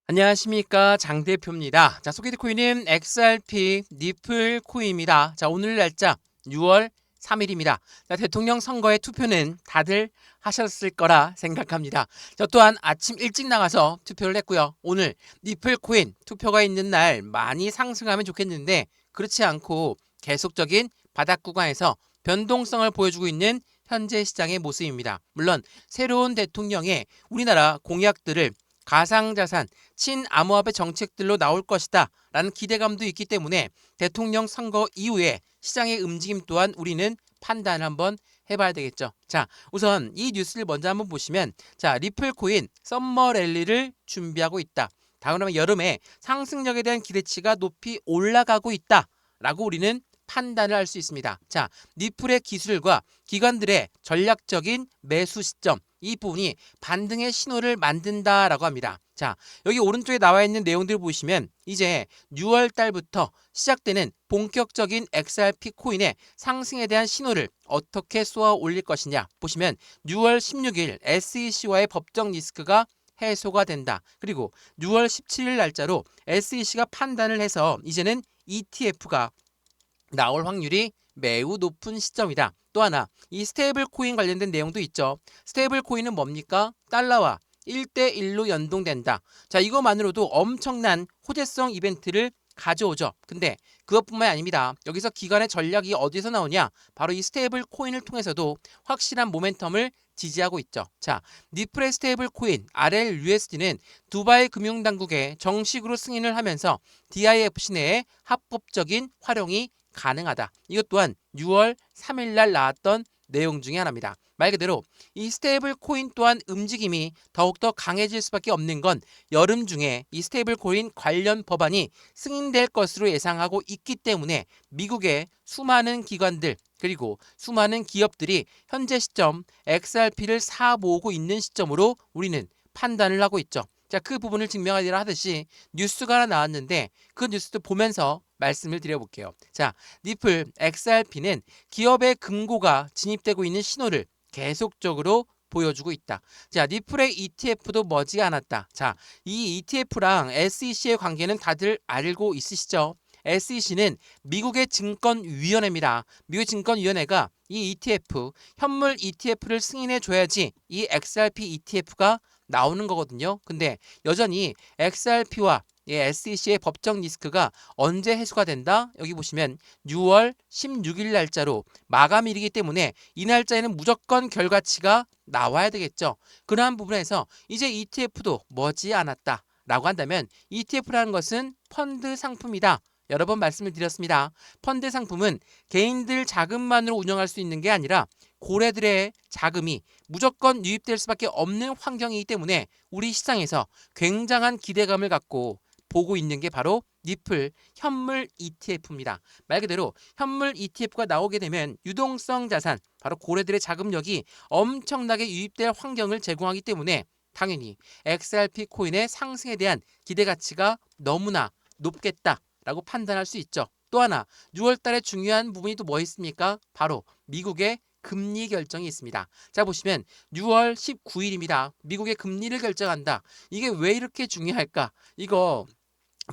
안녕하십니까, 장 대표입니다. 자, 소개드 코인은 XRP 니플 코인입니다. 자, 오늘 날짜 6월 3일입니다. 자, 대통령 선거의 투표는 다들 하셨을 거라 생각합니다. 저 또한 아침 일찍 나가서 투표를 했고요. 오늘 니플 코인 투표가 있는 날 많이 상승하면 좋겠는데 그렇지 않고 계속적인 바닥 구간에서 변동성을 보여주고 있는 현재 시장의 모습입니다. 물론 새로운 대통령의 우리나라 공약들을 가상자산, 친암호화폐 정책들로 나올 것이다 라는 기대감도 있기 때문에 대통령 선거 이후에 시장의 움직임 또한 우리는 판단을 한번 해봐야 되겠죠. 자, 우선 이 뉴스를 먼저 한번 보시면, 자, 리플 코인 썸머 랠리를 준비하고 있다. 다음에 여름에 상승력에 대한 기대치가 높이 올라가고 있다 라고 우리는 판단을 할 수 있습니다. 자, 리플의 기술과 기관들의 전략적인 매수 시점, 이 부분이 반등의 신호를 만든다라고 합니다. 자, 여기 오른쪽에 나와 있는 내용들을 보시면 이제 6월 달부터 시작되는 본격적인 XRP 코인의 상승에 대한 신호를 어떻게 쏘아 올릴 것이냐 보시면 6월 16일 SEC와의 법적 리스크가 해소가 된다. 그리고 6월 17일 날짜로 SEC가 판단을 해서 이제는 ETF가 나올 확률이 매우 높은 시점이다. 또 하나, 이 스테이블 코인 관련된 내용도 있죠. 스테이블 코인은 뭡니까? 달러와 1대1로 연동된다. 자, 이것만으로도 엄청난 호재성 이벤트를 가져오죠. 근데 그것뿐만이 아닙니다. 여기서 기관의 전략이 어디서 나오냐? 바로 이 스테이블 코인을 통해서도 확실한 모멘텀을 지지하고 있죠. 자, 니플의 스테이블 코인 RLUSD는 두바이 금융당국에 정식으로 승인을 하면서 DIFC 내에 합법적인 활용이 가능하다. 이것 또한 6월 3일 날 나왔던 내용 중에 하나입니다. 말 그대로 이 스테이블 코인 또한 움직임이 더욱더 강해질 수밖에 없는 건 여름 중에 이 스테이블 코인 관련 법안이 승인될 것으로 예상하고 있기 때문에 미국의 수많은 기관들 그리고 수많은 기업들이 현재 시점 XRP를 사 모으고 있는 시점으로 우리는 판단을 하고 있죠. 자, 그 부분을 증명하리라 하듯이 뉴스가 하나 나왔는데 그 뉴스도 보면서 말씀을 드려볼게요. 자, 니플 XRP는 기업의 금고가 진입되고 있는 신호를 계속적으로 보여주고 있다. 자, 니플의 ETF도 머지 않았다. 자, 이 ETF랑 SEC의 관계는 다들 알고 있으시죠? SEC는 미국의 증권위원회입니다. 미국 증권위원회가 이 ETF, 현물 ETF를 승인해 줘야지 이 XRP ETF가 나오는 거거든요. 근데 여전히 XRP와 SEC의 법적 리스크가 언제 해소가 된다? 여기 보시면 6월 16일 날짜로 마감일이기 때문에 이 날짜에는 무조건 결과치가 나와야 되겠죠. 그러한 부분에서 이제 ETF도 머지 않았다 라고 한다면 ETF라는 것은 펀드 상품이다. 여러 번 말씀을 드렸습니다. 펀드 상품은 개인들 자금만으로 운영할 수 있는 게 아니라 고래들의 자금이 무조건 유입될 수밖에 없는 환경이기 때문에 우리 시장에서 굉장한 기대감을 갖고 보고 있는 게 바로 니플 현물 ETF입니다. 말 그대로 현물 ETF가 나오게 되면 유동성 자산, 바로 고래들의 자금력이 엄청나게 유입될 환경을 제공하기 때문에 당연히 XRP 코인의 상승에 대한 기대 가치가 너무나 높겠다라고 판단할 수 있죠. 또 하나 6월 달에 중요한 부분이 또 뭐 있습니까? 바로 미국의 금리 결정이 있습니다. 자, 보시면 6월 19일입니다. 미국의 금리를 결정한다. 이게 왜 이렇게 중요할까? 이거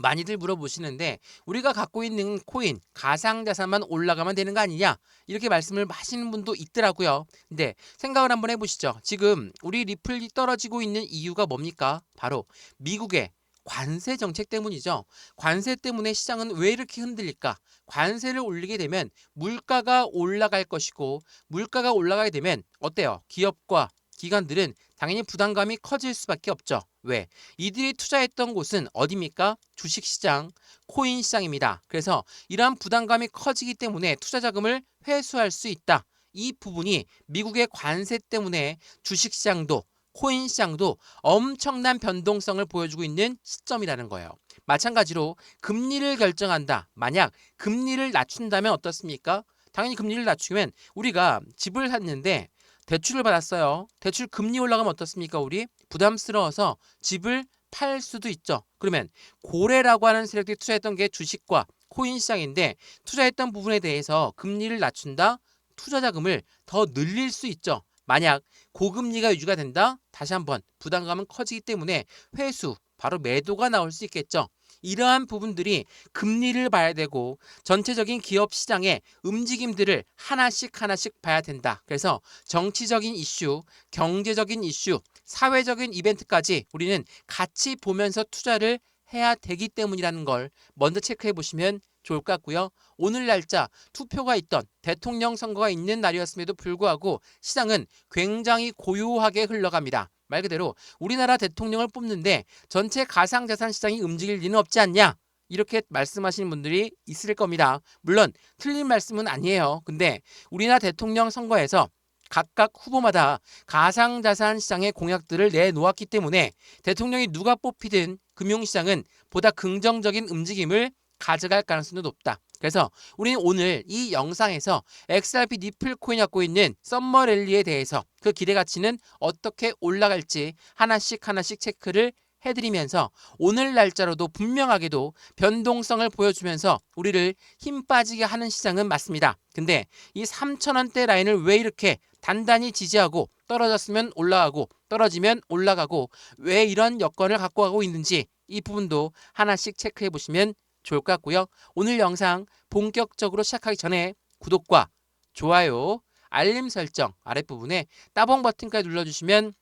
많이들 물어보시는데 우리가 갖고 있는 코인, 가상자산만 올라가면 되는 거 아니냐? 이렇게 말씀을 하시는 분도 있더라고요. 근데 생각을 한번 해보시죠. 지금 우리 리플이 떨어지고 있는 이유가 뭡니까? 바로 미국의 관세 정책 때문이죠. 관세 때문에 시장은 왜 이렇게 흔들릴까? 관세를 올리게 되면 물가가 올라갈 것이고 물가가 올라가게 되면 어때요? 기업과 기관들은 당연히 부담감이 커질 수밖에 없죠. 왜? 이들이 투자했던 곳은 어디입니까? 주식시장, 코인시장입니다. 그래서 이러한 부담감이 커지기 때문에 투자 자금을 회수할 수 있다. 이 부분이 미국의 관세 때문에 주식시장도 코인시장도 엄청난 변동성을 보여주고 있는 시점이라는 거예요. 마찬가지로 금리를 결정한다. 만약 금리를 낮춘다면 어떻습니까? 당연히 금리를 낮추면 우리가 집을 샀는데 대출을 받았어요. 대출 금리 올라가면 어떻습니까? 우리 부담스러워서 집을 팔 수도 있죠. 그러면 고래라고 하는 세력들이 투자했던 게 주식과 코인 시장인데 투자했던 부분에 대해서 금리를 낮춘다. 투자 자금을 더 늘릴 수 있죠. 만약 고금리가 유지가 된다. 다시 한번 부담감은 커지기 때문에 회수 바로 매도가 나올 수 있겠죠. 이러한 부분들이 금리를 봐야 되고 전체적인 기업 시장의 움직임들을 하나씩 하나씩 봐야 된다. 그래서 정치적인 이슈, 경제적인 이슈, 사회적인 이벤트까지 우리는 같이 보면서 투자를 해야 되기 때문이라는 걸 먼저 체크해 보시면 좋을 것 같고요. 오늘 날짜 투표가 있던 대통령 선거가 있는 날이었음에도 불구하고 시장은 굉장히 고요하게 흘러갑니다. 말 그대로 우리나라 대통령을 뽑는데 전체 가상자산 시장이 움직일 리는 없지 않냐? 이렇게 말씀하시는 분들이 있을 겁니다. 물론 틀린 말씀은 아니에요. 근데 우리나라 대통령 선거에서 각각 후보마다 가상자산 시장의 공약들을 내놓았기 때문에 대통령이 누가 뽑히든 금융시장은 보다 긍정적인 움직임을 가져갈 가능성도 높다. 그래서 우리는 오늘 이 영상에서 XRP 니플 코인이 갖고 있는 썸머 랠리에 대해서 그 기대 가치는 어떻게 올라갈지 하나씩 하나씩 체크를 해드리면서 오늘 날짜로도 분명하게도 변동성을 보여주면서 우리를 힘 빠지게 하는 시장은 맞습니다. 근데 이 3,000원대 라인을 왜 이렇게 단단히 지지하고 떨어졌으면 올라가고 떨어지면 올라가고 왜 이런 여건을 갖고 가고 있는지 이 부분도 하나씩 체크해 보시면 좋을 것 같고요. 오늘 영상 본격적으로 시작하기 전에 구독과 좋아요, 알림 설정 아랫부분에 따봉 버튼까지 눌러주시면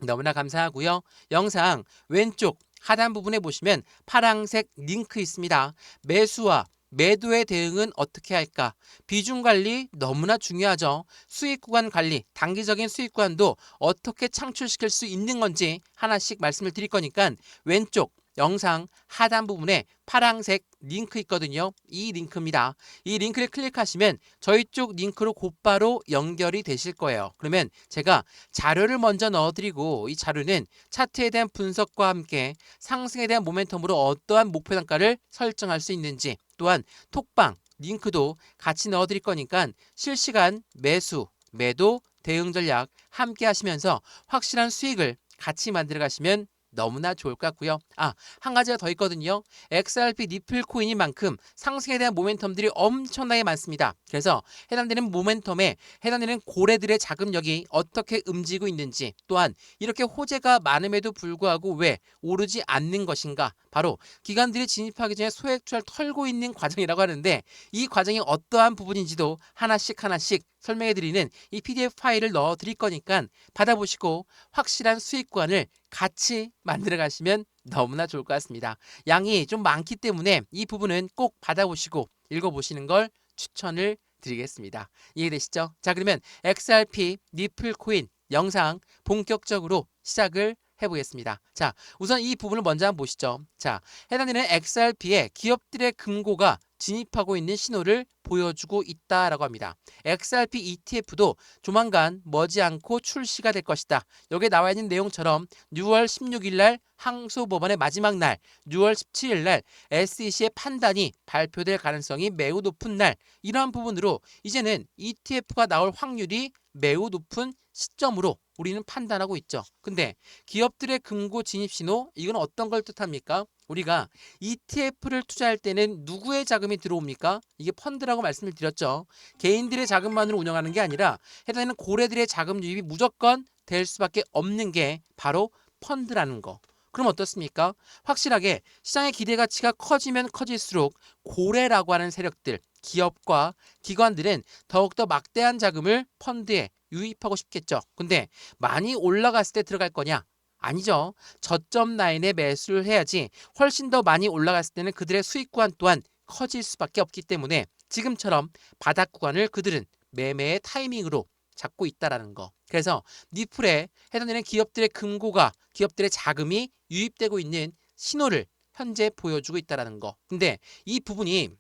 너무나 감사하고요. 영상 왼쪽 하단 부분에 보시면 파란색 링크 있습니다. 매수와 매도의 대응은 어떻게 할까? 비중 관리 너무나 중요하죠. 수익 구간 관리, 단기적인 수익 구간도 어떻게 창출시킬 수 있는 건지 하나씩 말씀을 드릴 거니까 왼쪽 영상 하단 부분에 파란색 링크 있거든요. 이 링크입니다. 이 링크를 클릭하시면 저희 쪽 링크로 곧바로 연결이 되실 거예요. 그러면 제가 자료를 먼저 넣어드리고 이 자료는 차트에 대한 분석과 함께 상승에 대한 모멘텀으로 어떠한 목표 단가를 설정할 수 있는지 또한 톡방 링크도 같이 넣어드릴 거니까 실시간 매수, 매도, 대응 전략 함께 하시면서 확실한 수익을 같이 만들어 가시면 너무나 좋을 것 같고요. 한 가지가 더 있거든요. XRP 니플 코인인 만큼 상승에 대한 모멘텀들이 엄청나게 많습니다. 그래서 해당되는 모멘텀에 해당되는 고래들의 자금력이 어떻게 움직이고 있는지 또한 이렇게 호재가 많음에도 불구하고 왜 오르지 않는 것인가? 바로 기관들이 진입하기 전에 소액 투자를 털고 있는 과정이라고 하는데 이 과정이 어떠한 부분인지도 하나씩 하나씩 설명해드리는 이 PDF 파일을 넣어드릴 거니까 받아보시고 확실한 수익 구간을 같이 만들어 가시면 너무나 좋을 것 같습니다. 양이 좀 많기 때문에 이 부분은 꼭 받아보시고 읽어보시는 걸 추천을 드리겠습니다. 이해되시죠? 자, 그러면 XRP 니플 코인 영상 본격적으로 시작을 해보겠습니다. 자, 우선 이 부분을 먼저 한번 보시죠. 자, 해당되는 XRP의 기업들의 금고가 진입하고 있는 신호를 보여주고 있다라고 합니다. XRP ETF도 조만간 머지않고 출시가 될 것이다. 여기에 나와 있는 내용처럼 6월 16일 날 항소법원의 마지막 날, 6월 17일 날 SEC의 판단이 발표될 가능성이 매우 높은 날, 이러한 부분으로 이제는 ETF가 나올 확률이 매우 높은 시점으로 우리는 판단하고 있죠. 근데 기업들의 금고 진입 신호, 이건 어떤 걸 뜻합니까? 우리가 ETF를 투자할 때는 누구의 자금이 들어옵니까? 이게 펀드라고 말씀을 드렸죠. 개인들의 자금만으로 운영하는 게 아니라 해당되는 고래들의 자금 유입이 무조건 될 수밖에 없는 게 바로 펀드라는 거. 그럼 어떻습니까? 확실하게 시장의 기대 가치가 커지면 커질수록 고래라고 하는 세력들, 기업과 기관들은 더욱더 막대한 자금을 펀드에 유입하고 싶겠죠. 근데 많이 올라갔을 때 들어갈 거냐? 아니죠. 저점 라인에 매수를 해야지 훨씬 더 많이 올라갔을 때는 그들의 수익 구간 또한 커질 수밖에 없기 때문에 지금처럼 바닥 구간을 그들은 매매의 타이밍으로 잡고 있다라는 거. 그래서 니플에 해당되는 기업들의 금고가 기업들의 자금이 유입되고 있는 신호를 현재 보여주고 있다라는 거. 근데 이 부분이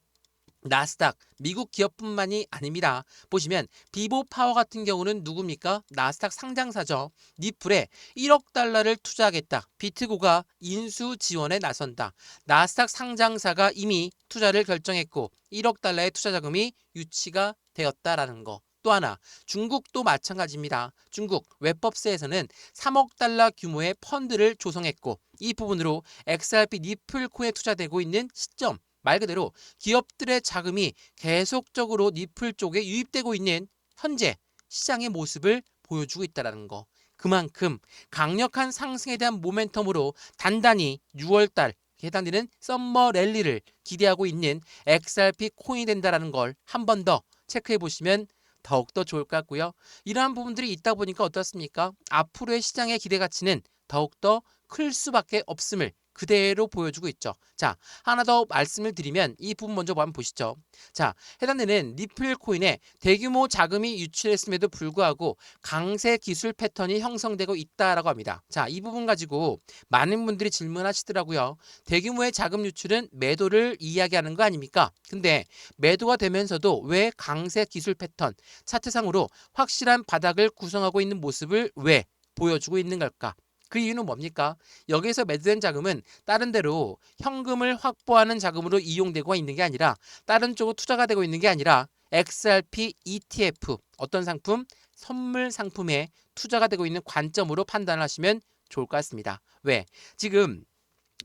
나스닥 미국 기업뿐만이 아닙니다. 보시면 비보파워 같은 경우는 누굽니까? 나스닥 상장사죠. 니플에 1억 달러를 투자하겠다. 비트고가 인수 지원에 나선다. 나스닥 상장사가 이미 투자를 결정했고 1억 달러의 투자 자금이 유치가 되었다라는 거. 또 하나 중국도 마찬가지입니다. 중국 웹법세에서는 3억 달러 규모의 펀드를 조성했고 이 부분으로 XRP 니플 코인에 투자되고 있는 시점, 말 그대로 기업들의 자금이 계속적으로 니플 쪽에 유입되고 있는 현재 시장의 모습을 보여주고 있다는 거. 그만큼 강력한 상승에 대한 모멘텀으로 단단히 6월달 해당되는 썸머 랠리를 기대하고 있는 XRP 코인이 된다는 걸 한 번 더 체크해 보시면 더욱더 좋을 것 같고요. 이러한 부분들이 있다 보니까 어떻습니까? 앞으로의 시장의 기대 가치는 더욱더 클 수밖에 없음을 그대로 보여주고 있죠. 자, 하나 더 말씀을 드리면 이 부분 먼저 한번 보시죠. 자, 해당되는 리플 코인에 대규모 자금이 유출했음에도 불구하고 강세 기술 패턴이 형성되고 있다라고 합니다. 자, 이 부분 가지고 많은 분들이 질문하시더라고요. 대규모의 자금 유출은 매도를 이야기하는 거 아닙니까? 근데 매도가 되면서도 왜 강세 기술 패턴 차트상으로 확실한 바닥을 구성하고 있는 모습을 왜 보여주고 있는 걸까? 그 이유는 뭡니까? 여기에서 매도된 자금은 다른 데로 현금을 확보하는 자금으로 이용되고 있는 게 아니라 다른 쪽으로 투자가 되고 있는 게 아니라 XRP ETF 어떤 상품? 선물 상품에 투자가 되고 있는 관점으로 판단을 하시면 좋을 것 같습니다. 왜? 지금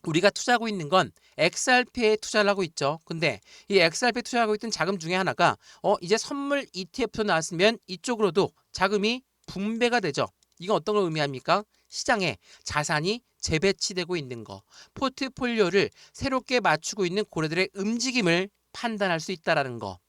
우리가 투자하고 있는 건 XRP에 투자를 하고 있죠. 근데 이 XRP에 투자하고 있던 자금 중에 하나가 이제 선물 ETF로 나왔으면 이쪽으로도 자금이 분배가 되죠. 이건 어떤 걸 의미합니까? 시장에 자산이 재배치되고 있는 거, 포트폴리오를 새롭게 맞추고 있는 고래들의 움직임을 판단할 수 있다는 거.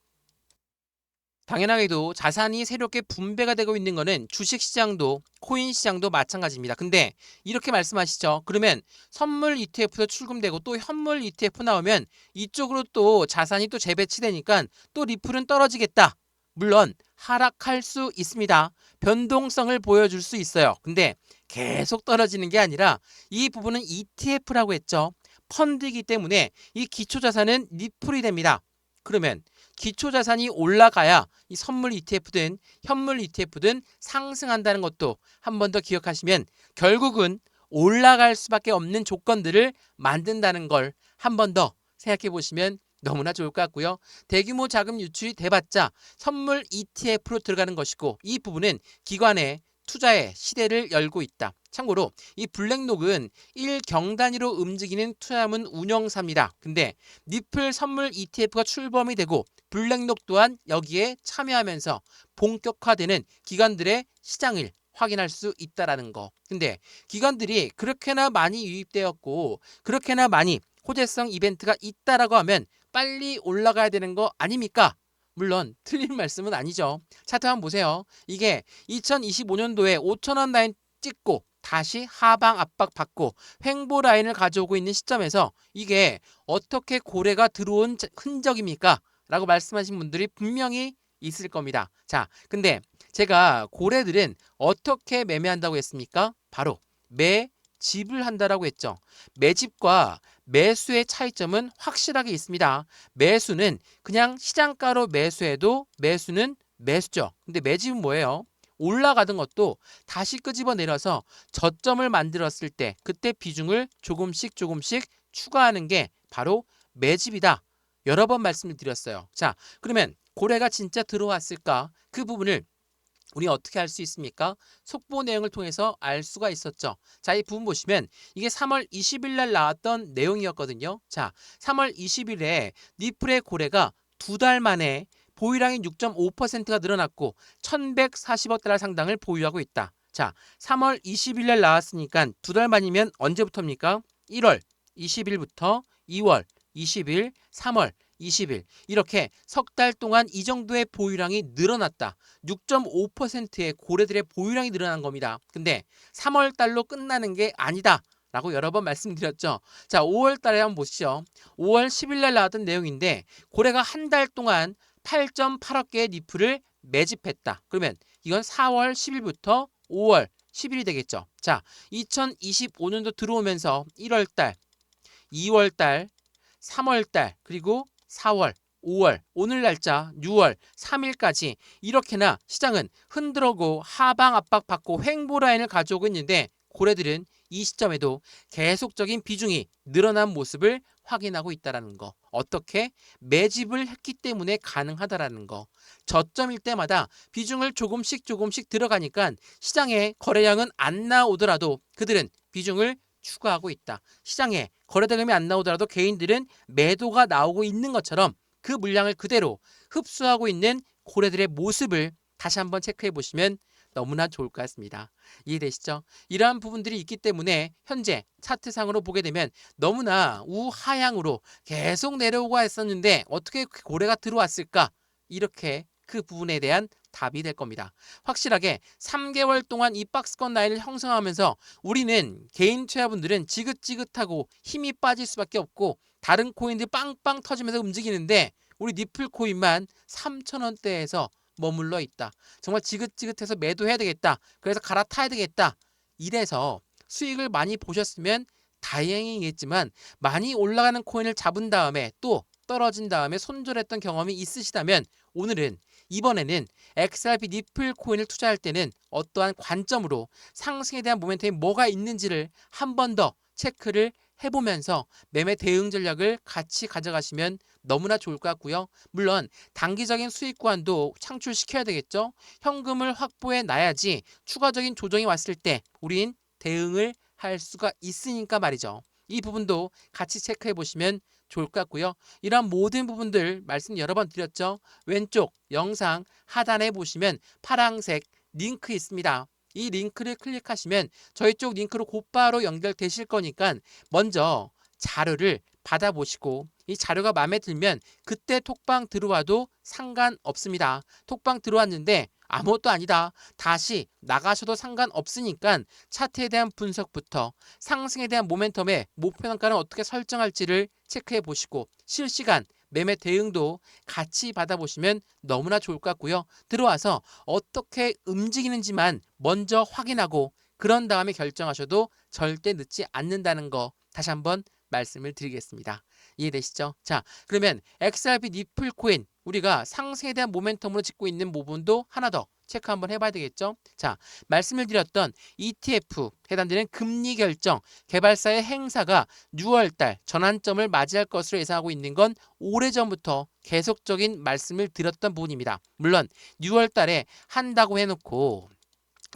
당연하게도 자산이 새롭게 분배가 되고 있는 거는 주식시장도 코인 시장도 마찬가지입니다. 근데 이렇게 말씀하시죠. 그러면 선물 ETF도 출금되고 또 현물 ETF 나오면 이쪽으로 또 자산이 또 재배치되니까 또 리플은 떨어지겠다. 물론 하락할 수 있습니다. 변동성을 보여줄 수 있어요. 근데 계속 떨어지는 게 아니라 이 부분은 ETF라고 했죠. 펀드이기 때문에 이 기초자산은 리플이 됩니다. 그러면 기초자산이 올라가야 이 선물 ETF든 현물 ETF든 상승한다는 것도 한 번 더 기억하시면 결국은 올라갈 수밖에 없는 조건들을 만든다는 걸 한 번 더 생각해 보시면 너무나 좋을 것 같고요. 대규모 자금 유출이 돼봤자 선물 ETF로 들어가는 것이고 이 부분은 기관의 투자의 시대를 열고 있다. 참고로 이 블랙록은 1경 단위로 움직이는 투자문 운영사입니다. 근데 니플 선물 ETF가 출범이 되고 블랙록 또한 여기에 참여하면서 본격화되는 기관들의 시장을 확인할 수 있다라는 거. 근데 기관들이 그렇게나 많이 유입되었고 그렇게나 많이 호재성 이벤트가 있다라고 하면 빨리 올라가야 되는 거 아닙니까? 물론 틀린 말씀은 아니죠. 차트 한번 보세요. 이게 2025년도에 5,000원 라인 찍고 다시 하방 압박 받고 횡보 라인을 가져오고 있는 시점에서 이게 어떻게 고래가 들어온 흔적입니까? 라고 말씀하신 분들이 분명히 있을 겁니다. 자, 근데 제가 고래들은 어떻게 매매한다고 했습니까? 바로 매집을 한다라고 했죠. 매집과 매수의 차이점은 확실하게 있습니다. 매수는 그냥 시장가로 매수해도 매수는 매수죠. 근데 매집은 뭐예요? 올라가던 것도 다시 끄집어 내려서 저점을 만들었을 때 그때 비중을 조금씩 추가하는 게 바로 매집이다. 여러 번 말씀을 드렸어요. 자, 그러면 고래가 진짜 들어왔을까? 그 부분을 우리 어떻게 알 수 있습니까? 속보 내용을 통해서 알 수가 있었죠. 자, 이 부분 보시면 이게 3월 20일 날 나왔던 내용이었거든요. 자, 3월 20일에 니플의 고래가 2달 만에 보유량이 6.5%가 늘어났고 1,140억 달러 상당을 보유하고 있다. 자, 3월 20일 날 나왔으니까 2달 만이면 언제부터입니까? 1월 20일부터 2월 20일, 3월 20일 이렇게 석 달 동안 이 정도의 보유량이 늘어났다. 6.5%의 고래들의 보유량이 늘어난 겁니다. 근데 3월 달로 끝나는 게 아니다. 라고 여러 번 말씀드렸죠. 자, 5월 달에 한번 보시죠. 5월 10일 날 나왔던 내용인데 고래가 한 달 동안 8.8억 개의 니플을 매집했다. 그러면 이건 4월 10일부터 5월 10일이 되겠죠. 자, 2025년도 들어오면서 1월 달, 2월 달, 3월 달, 그리고 4월, 5월, 오늘 날짜 6월 3일까지 이렇게나 시장은 흔들어고 하방 압박 받고 횡보 라인을 가져오고 있는데 고래들은 이 시점에도 계속적인 비중이 늘어난 모습을 확인하고 있다는 거. 어떻게? 매집을 했기 때문에 가능하다라는 거. 저점일 때마다 비중을 조금씩 들어가니까 시장에 거래량은 안 나오더라도 그들은 비중을 추가하고 있다. 시장에 거래대금이 안 나오더라도 개인들은 매도가 나오고 있는 것처럼 그 물량을 그대로 흡수하고 있는 고래들의 모습을 다시 한번 체크해 보시면 너무나 좋을 것 같습니다. 이해되시죠? 이러한 부분들이 있기 때문에 현재 차트상으로 보게 되면 너무나 우하향으로 계속 내려오고 했었는데 어떻게 고래가 들어왔을까? 이렇게 그 부분에 대한 답이 될 겁니다. 확실하게 3개월 동안 이 박스권 라인을 형성하면서 우리는 개인 투자분들은 지긋지긋하고 힘이 빠질 수밖에 없고 다른 코인들 빵빵 터지면서 움직이는데 우리 니플 코인만 3,000원대에서 머물러 있다. 정말 지긋지긋해서 매도해야 되겠다. 그래서 갈아타야 되겠다. 이래서 수익을 많이 보셨으면 다행이겠지만 많이 올라가는 코인을 잡은 다음에 또 떨어진 다음에 손절했던 경험이 있으시다면 오늘은 이번에는 XRP 니플 코인을 투자할 때는 어떠한 관점으로 상승에 대한 모멘텀이 뭐가 있는지를 한 번 더 체크를 해보면서 매매 대응 전략을 같이 가져가시면 너무나 좋을 것 같고요. 물론 단기적인 수익 구간도 창출시켜야 되겠죠. 현금을 확보해 놔야지 추가적인 조정이 왔을 때 우린 대응을 할 수가 있으니까 말이죠. 이 부분도 같이 체크해 보시면 좋을 것 같고요. 이런 모든 부분들 말씀 여러 번 드렸죠. 왼쪽 영상 하단에 보시면 파란색 링크 있습니다. 이 링크를 클릭하시면 저희 쪽 링크로 곧바로 연결되실 거니까 먼저 자료를 받아보시고 이 자료가 마음에 들면 그때 톡방 들어와도 상관없습니다. 톡방 들어왔는데 아무것도 아니다. 다시 나가셔도 상관없으니까 차트에 대한 분석부터 상승에 대한 모멘텀의 목표 단가는 어떻게 설정할지를 체크해 보시고 실시간 매매 대응도 같이 받아보시면 너무나 좋을 것 같고요. 들어와서 어떻게 움직이는지만 먼저 확인하고 그런 다음에 결정하셔도 절대 늦지 않는다는 거 다시 한번 말씀을 드리겠습니다. 이해되시죠? 자, 그러면 XRP 니플 코인 우리가 상승에 대한 모멘텀으로 짚고 있는 부분도 하나 더 체크 한번 해봐야 되겠죠? 자, 말씀을 드렸던 ETF 해당되는 금리 결정 개발사의 행사가 6월달 전환점을 맞이할 것으로 예상하고 있는 건 오래전부터 계속적인 말씀을 드렸던 부분입니다. 물론 6월달에 한다고 해놓고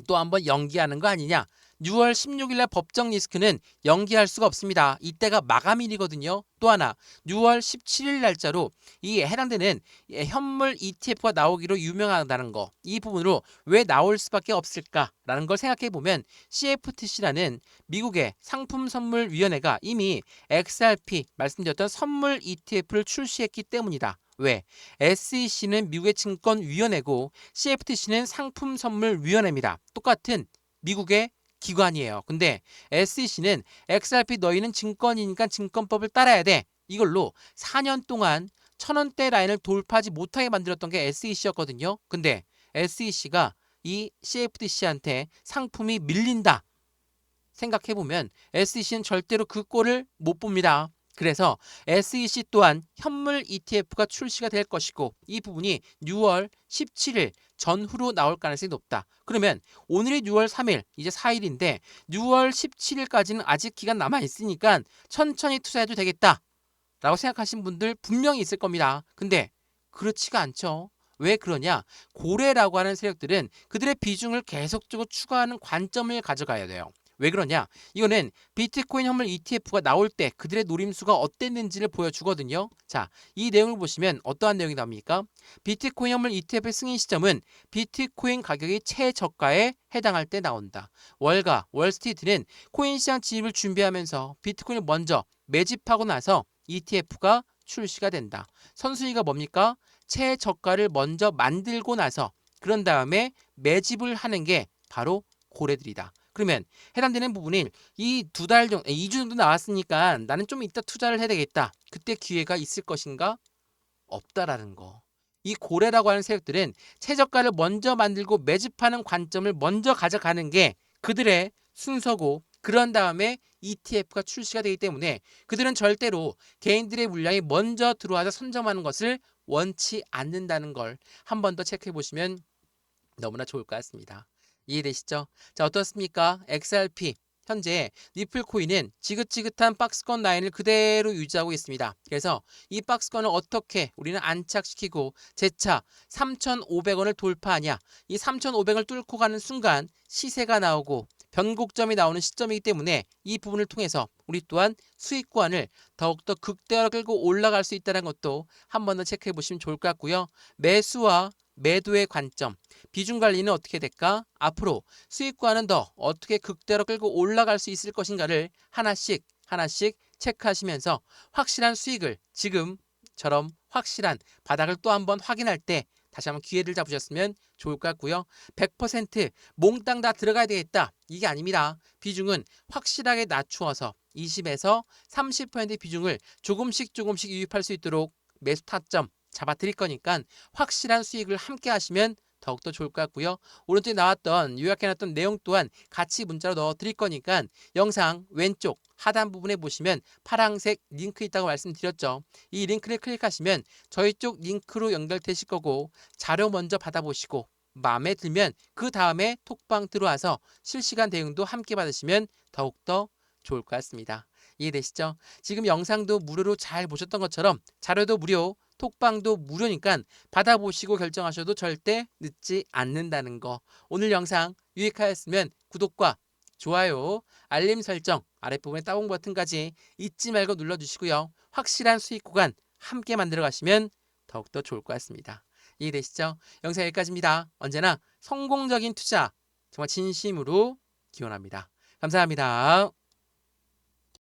또 한번 연기하는 거 아니냐? 6월 16일 날 법정 리스크는 연기할 수가 없습니다. 이때가 마감일이거든요. 또 하나 6월 17일 날짜로 이 해당되는 현물 ETF가 나오기로 유명하다는 거. 이 부분으로 왜 나올 수밖에 없을까라는 걸 생각해 보면 CFTC라는 미국의 상품선물위원회가 이미 XRP 말씀드렸던 선물 ETF를 출시했기 때문이다. 왜? SEC는 미국의 증권위원회고 CFTC는 상품선물위원회입니다. 똑같은 미국의 기관이에요. 근데 SEC는 XRP 너희는 증권이니까 증권법을 따라야 돼. 이걸로 4년 동안 1,000원대 라인을 돌파하지 못하게 만들었던 게 SEC였거든요. 근데 SEC가 이 CFTC한테 상품이 밀린다. 생각해보면 SEC는 절대로 그 꼴을 못 봅니다. 그래서 SEC 또한 현물 ETF가 출시가 될 것이고 이 부분이 6월 17일 전후로 나올 가능성이 높다. 그러면 오늘이 6월 3일 이제 4일인데 6월 17일까지는 아직 기간 남아 있으니까 천천히 투자해도 되겠다 라고 생각하신 분들 분명히 있을 겁니다. 근데 그렇지가 않죠. 왜 그러냐? 고래라고 하는 세력들은 그들의 비중을 계속적으로 추가하는 관점을 가져가야 돼요. 왜 그러냐? 이거는 비트코인 현물 ETF가 나올 때 그들의 노림수가 어땠는지를 보여주거든요. 자, 이 내용을 보시면 어떠한 내용이 나옵니까? 비트코인 현물 ETF의 승인 시점은 비트코인 가격이 최저가에 해당할 때 나온다. 월가, 월스트리트는 코인 시장 진입을 준비하면서 비트코인을 먼저 매집하고 나서 ETF가 출시가 된다. 선순위가 뭡니까? 최저가를 먼저 만들고 나서 그런 다음에 매집을 하는 게 바로 고래들이다. 그러면 해당되는 부분인 이 2달 정도, 2주 정도 나왔으니까 나는 좀 이따 투자를 해야 되겠다. 그때 기회가 있을 것인가? 없다라는 거. 이 고래라고 하는 세력들은 최저가를 먼저 만들고 매집하는 관점을 먼저 가져가는 게 그들의 순서고 그런 다음에 ETF가 출시가 되기 때문에 그들은 절대로 개인들의 물량이 먼저 들어와서 선점하는 것을 원치 않는다는 걸 한 번 더 체크해 보시면 너무나 좋을 것 같습니다. 이해되시죠? 자, 어떻습니까? XRP 현재 니플 코인은 지긋지긋한 박스권 라인을 그대로 유지하고 있습니다. 그래서 이 박스권을 어떻게 우리는 안착시키고 재차 3,500원을 돌파하냐? 이 3,500원을 뚫고 가는 순간 시세가 나오고 변곡점이 나오는 시점이기 때문에 이 부분을 통해서 우리 또한 수익 구간을 더욱더 극대화로 끌고 올라갈 수 있다는 것도 한 번 더 체크해 보시면 좋을 것 같고요. 매수와 매도의 관점, 비중 관리는 어떻게 될까? 앞으로 수익과는 더 어떻게 극대로 끌고 올라갈 수 있을 것인가를 하나씩 체크하시면서 확실한 수익을 지금처럼 확실한 바닥을 또 한번 확인할 때 다시 한번 기회를 잡으셨으면 좋을 것 같고요. 100% 몽땅 다 들어가야 되겠다. 이게 아닙니다. 비중은 확실하게 낮추어서 20에서 30% 비중을 조금씩 유입할 수 있도록 매수 타점 잡아드릴 거니까 확실한 수익을 함께 하시면 더욱더 좋을 것 같고요. 오른쪽에 나왔던 요약해놨던 내용 또한 같이 문자로 넣어드릴 거니까 영상 왼쪽 하단 부분에 보시면 파란색 링크 있다고 말씀드렸죠. 이 링크를 클릭하시면 저희 쪽 링크로 연결되실 거고 자료 먼저 받아보시고 마음에 들면 그 다음에 톡방 들어와서 실시간 대응도 함께 받으시면 더욱더 좋을 것 같습니다. 이해되시죠? 지금 영상도 무료로 잘 보셨던 것처럼 자료도 무료, 톡방도 무료니까 받아보시고 결정하셔도 절대 늦지 않는다는 거. 오늘 영상 유익하였으면 구독과 좋아요, 알림 설정, 아랫부분에 따봉 버튼까지 잊지 말고 눌러주시고요. 확실한 수익 구간 함께 만들어 가시면 더욱더 좋을 것 같습니다. 이해되시죠? 영상 여기까지입니다. 언제나 성공적인 투자 정말 진심으로 기원합니다. 감사합니다.